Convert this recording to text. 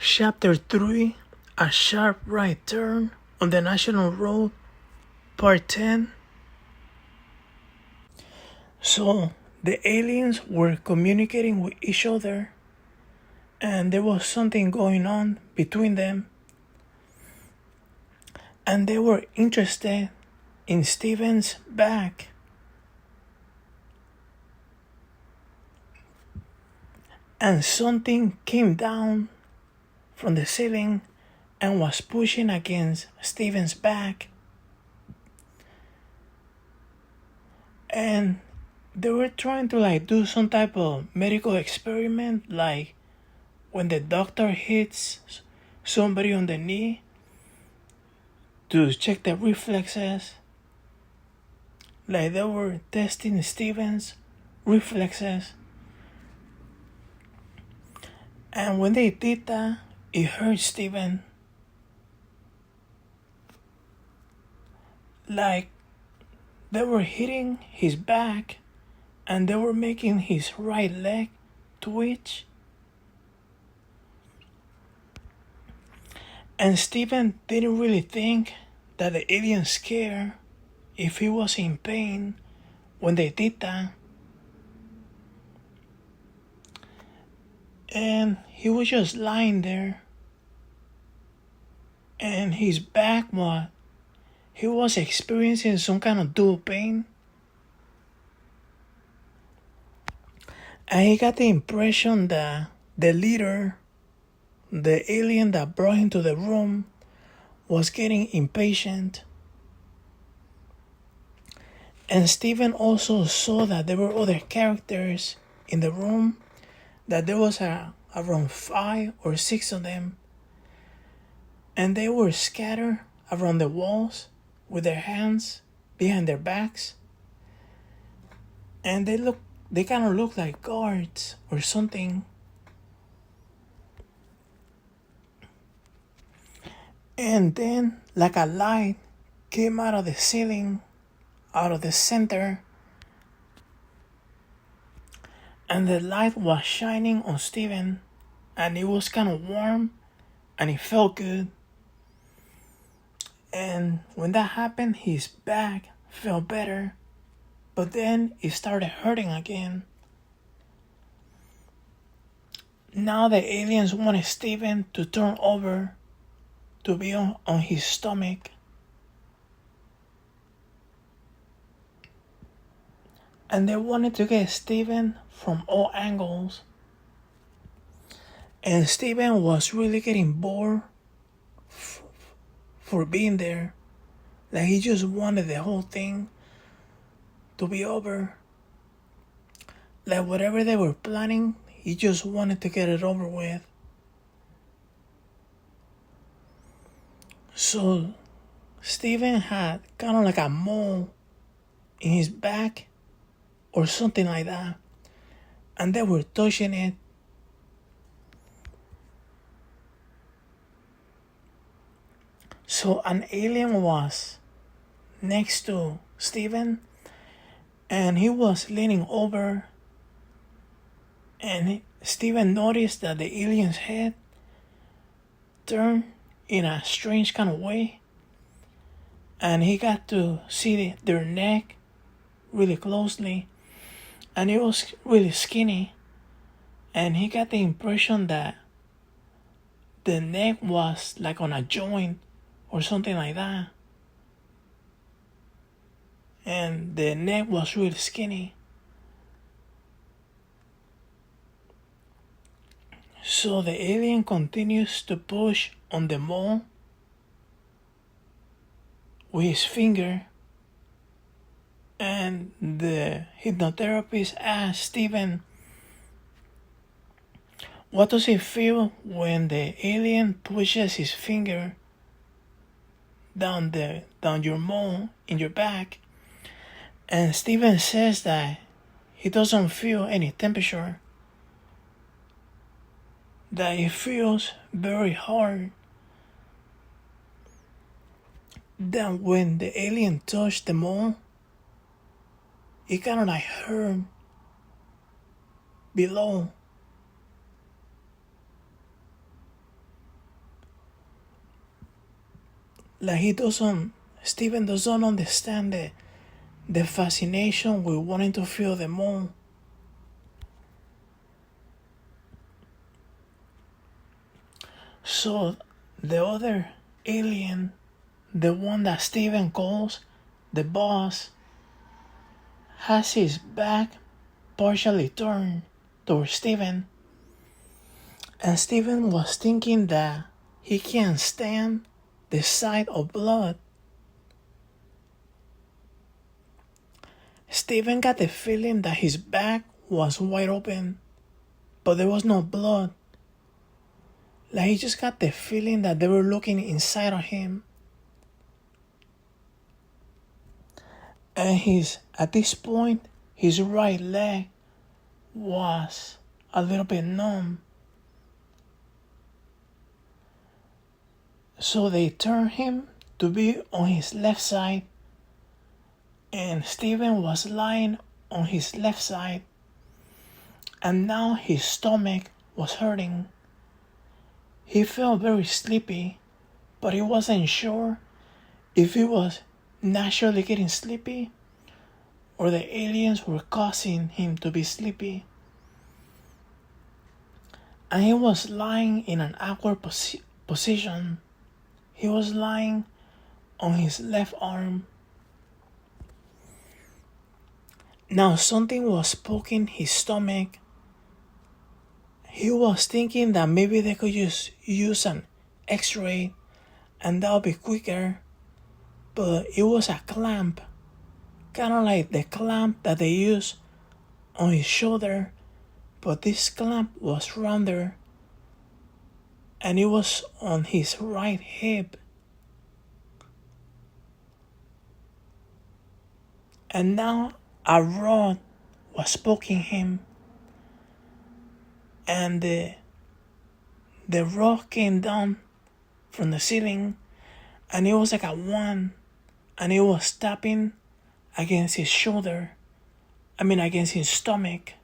Chapter 3, A Sharp Right Turn on the National Road, Part 10. So, the aliens were communicating with each other, and there was something going on between them, and they were interested in Steven's back. And something came down from the ceiling and was pushing against Steven's back. And they were trying to do some type of medical experiment, like when the doctor hits somebody on the knee to check the reflexes. Like they were testing Steven's reflexes. And when they did that, it hurt Steven. Like they were hitting his back and they were making his right leg twitch. And Steven didn't really think that the aliens cared if he was in pain when they did that. And he was just lying there. And his back he was experiencing some kind of dual pain. And he got the impression that the leader, the alien that brought him to the room, was getting impatient. And Steven also saw that there were other characters in the room, that there was around 5 or 6 of them. And they were scattered around the walls with their hands behind their backs. And they kind of look like guards or something. And then, like a light came out of the ceiling, out of the center. And the light was shining on Steven. And it was kind of warm. And it felt good. And when that happened, his back felt better. But then it started hurting again. Now the aliens wanted Steven to turn over, to be on his stomach. And they wanted to get Steven from all angles. And Steven was really getting bored for being there. Like he just wanted the whole thing to be over. Like whatever they were planning, he just wanted to get it over with. So Steven had kind of like a mole in his back or something like that. And they were touching it. So an alien was next to Steven, and he was leaning over, and Steven noticed that the alien's head turned in a strange kind of way, and he got to see their neck really closely, and it was really skinny, and he got the impression that the neck was like on a joint or something like that. And the neck was really skinny. So the alien continues to push on the mole with his finger. And the hypnotherapist asked Steven, what does it feel when the alien pushes his finger down your mole in your back? And Steven says that he doesn't feel any temperature, that it feels very hard. Then when the alien touched the mole, it kind of like hurt below. Like Steven doesn't understand the fascination with wanting to feel the moon. So the other alien, the one that Steven calls the boss, has his back partially turned towards Steven. And Steven was thinking that he can't stand the sight of blood. Steven got the feeling that his back was wide open, but there was no blood. Like he just got the feeling that they were looking inside of him. And at this point, his right leg was a little bit numb. So they turned him to be on his left side, and Steven was lying on his left side, and now his stomach was hurting. He felt very sleepy, but he wasn't sure if he was naturally getting sleepy or the aliens were causing him to be sleepy. And he was lying in an awkward position. He was lying on his left arm. Now something was poking his stomach. He was thinking that maybe they could just use an x-ray and that would be quicker. But it was a clamp, kind of like the clamp that they use on his shoulder, but this clamp was rounder and it was on his right hip. And now a rod was poking him, and the rod came down from the ceiling, and it was like a wand, and it was tapping against his shoulder. Against his stomach.